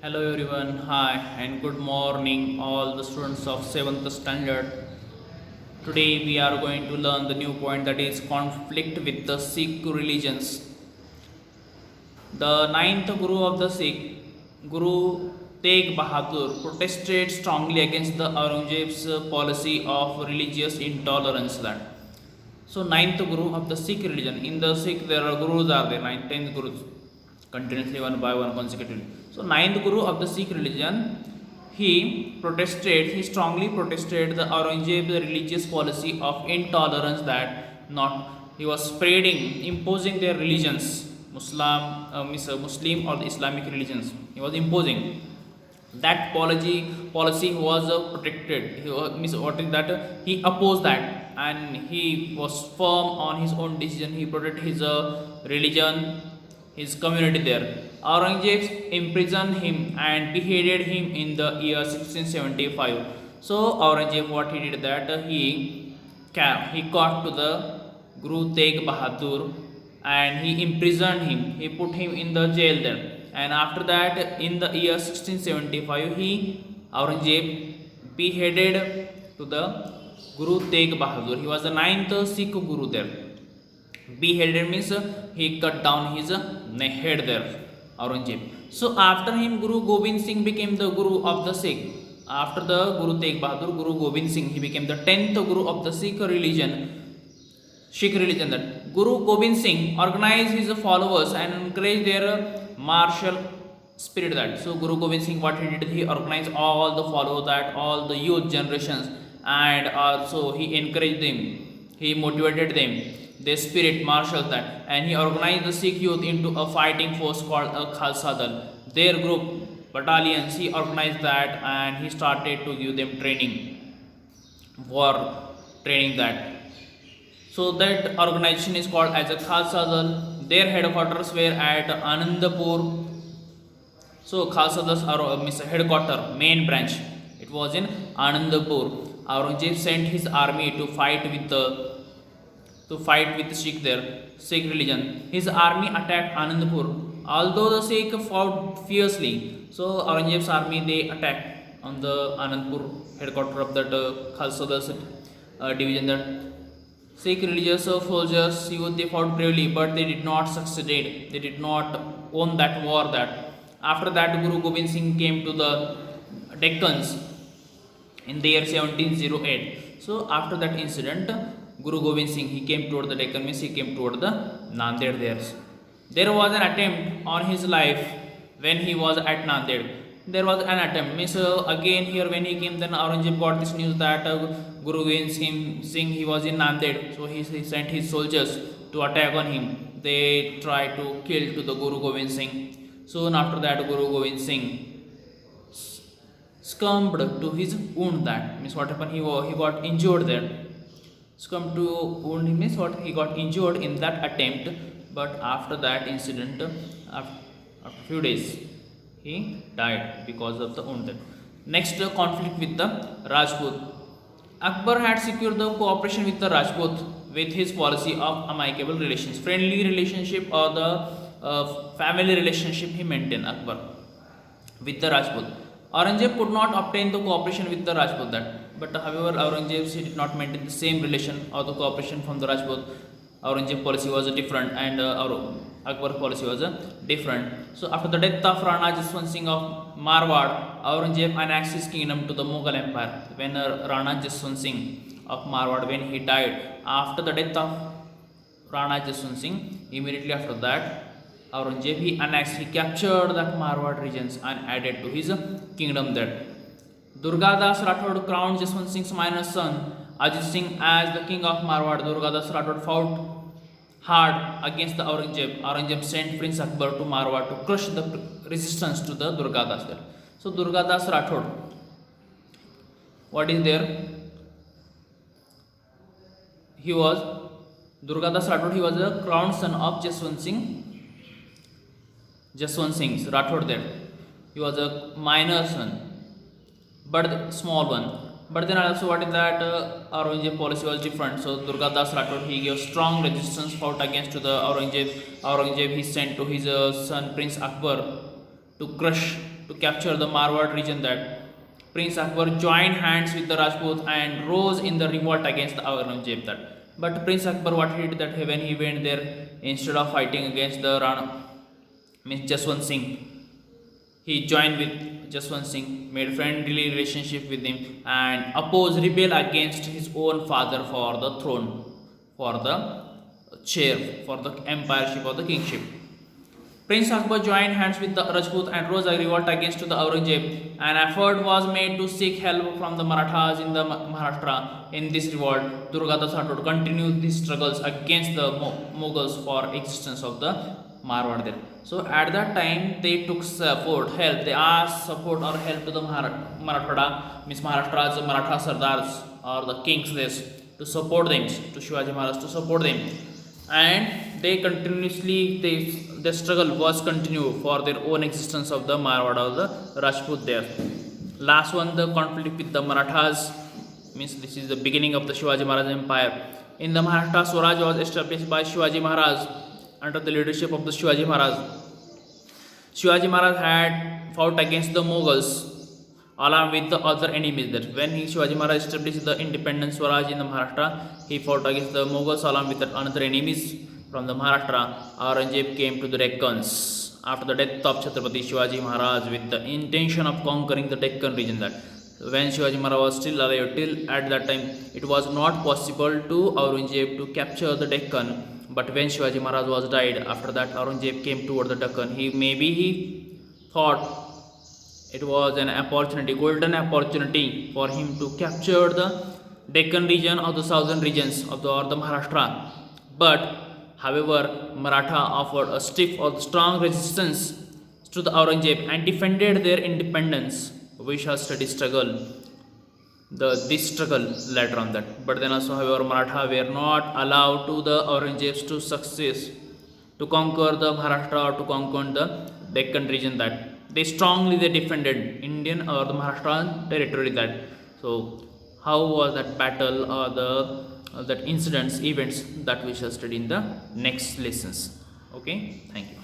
Hello everyone, hi and good morning all the students of 7th standard. Today we are going to learn the new point, that is conflict with the Sikh religions. The ninth Guru of the Sikh, Guru Tegh Bahadur, protested strongly against the Aurangzeb's policy of religious intolerance. So ninth Guru of the Sikh religion. In the Sikh there are Gurus are there, 10th Gurus, continuously one by one consecutively. So ninth Guru of the Sikh religion, he strongly protested the Aurangzeb's religious policy of intolerance, that not he was spreading, imposing their religions, Muslim or the Islamic religions. He was imposing that policy was protected. What is that? He opposed that, and he was firm on his own decision. He protected his religion, his community there. Aurangzeb imprisoned him and beheaded him in the year 1675. So Aurangzeb, what he did, that he caught to the Guru Tegh Bahadur and he imprisoned him. He put him in the jail there. And after that, in the year 1675, Aurangzeb beheaded to the Guru Tegh Bahadur. He was the ninth Sikh Guru there. Beheaded means he cut down his head there, Aurangzeb. So after him, Guru Gobind Singh became the Guru of the Sikh. After the Guru Tegh Bahadur, Guru Gobind Singh, he became the 10th Guru of the Sikh religion. That Guru Gobind Singh organized his followers and encouraged their martial spirit. That so Guru Gobind Singh, what he did, he organized all the followers, that all the youth generations, and also he encouraged them, he motivated them, their spirit, martial that, and he organized the Sikh youth into a fighting force called a Khalsa Dal. Their group battalions, he organized that, and he started to give them training, war training that. So that organization is called as a Khalsa Dal. Their headquarters were at Anandapur. So Khalsa Dal's headquarters, main branch, it was in Anandapur. Aurangzeb sent his army to fight with Sikh religion. His army attacked Anandapur. Although the Sikh fought fiercely, so Aurangzeb's army, they attacked on the Anandapur headquarters of that Khalsa Dal's division. That Sikh religious soldiers, they fought bravely, but they did not succeed. They did not won that war. That after that, Guru Gobind Singh came to the Deccans in the year 1708. So after that incident, Guru Gobind Singh, he came toward the Deccan, means he came toward the Nanded there. There was an attempt on his life when he was at Nanded. There was an attempt, means again here when he came, then Aurangzeb got this news that Guru Gobind Singh, he was in Nanded. So he sent his soldiers to attack on him. They tried to kill to the Guru Gobind Singh. Soon after that, Guru Gobind Singh succumbed to his wound. That means what happened, he got injured there. Succumbed to wound means what, he got injured in that attempt. But after that incident, after few days, he died because of the wound. Next, conflict with the Rajput. Akbar had secured the cooperation with the Rajput with his policy of amicable relations, friendly relationship, or the family relationship he maintained, Akbar, with the Rajput. Aurangzeb could not obtain the cooperation with the Rajput. But however, Aurangzeb, he did not maintain the same relation or the cooperation from the Rajput. Aurangzeb policy was different, and Akbar policy was different. So after the death of Rana Jaswant Singh of Marwar, Aurangzeb annexed his kingdom to the Mughal Empire. When Rana Jaswant Singh of Marwar, when he died, after the death of Rana Jaswant Singh, immediately after that, Aurangzeb, he annexed, he captured that Marwar regions and added to his kingdom there. Durgadas Rathod crowned Jaswant Singh's minor son Ajit Singh as the king of Marwar. Durgadas Rathod fought hard against the Aurangzeb. Aurangzeb sent Prince Akbar to Marwar to crush the resistance to the Durgadas there. So Durgadas Rathod, what is there? Durgadas Rathod, he was the crowned son of Jaswant Singh's Rathod there. He was a minor son, but small one. But then also, what is that, Aurangzeb policy was different. So Durgadas Rathod, he gave strong resistance, fought against the Aurangzeb. He sent to his son Prince Akbar to crush to capture the Marwar region. That Prince Akbar joined hands with the Rajput and rose in the revolt against the Aurangzeb. That, but Prince Akbar, what he did that when he went there, instead of fighting against the Rana, means Jaswant Singh, he joined with Jaswant Singh, made friendly relationship with him, and opposed rebel against his own father for the throne, for the chair, for the empireship or the kingship. Prince Akbar joined hands with the Rajput and rose a revolt against the Aurangzeb. An effort was made to seek help from the Marathas in the Maharashtra. In this revolt, Durgadas Rathod continued these struggles against the Mughals for existence of the Marwar there. So at that time they took support, help. They asked support or help to the Marathwada, means Maharashtra's Maratha Sardars or the kings this to support them, to Shivaji Maharaj to support them, and they continuously their struggle was continued for their own existence of the Marwada or the Rajput there. Last one, the conflict with the Marathas, means this is the beginning of the Shivaji Maharaj empire. In the Maharashtra, Swaraj was established by Shivaji Maharaj under the leadership of the Shivaji Maharaj. Shivaji Maharaj had fought against the Mughals along with the other enemies. That when Shivaji Maharaj established the independent Swaraj in the Maharashtra, he fought against the Mughals along with the other enemies from the Maharashtra. Aurangzeb came to the Deccans after the death of Chhatrapati Shivaji Maharaj with the intention of conquering the Deccan region. That when Shivaji Maharaj was still alive, till at that time it was not possible to Aurangzeb to capture the Deccan. But when Shivaji Maharaj was died, after that Aurangzeb came toward the Deccan. He thought it was an opportunity, golden opportunity for him to capture the Deccan region or the southern regions of the Maharashtra. But however, Maratha offered a stiff or strong resistance to the Aurangzeb and defended their independence. We shall study this struggle later on that. But then also, however, Maratha were not allowed to the Aurangzebs to success to conquer the Maharashtra or to conquer the Deccan region. That they strongly defended Indian or the Maharashtrian territory. That so how was that battle or the that incidents events, that we shall study in the next lessons. Okay, thank you.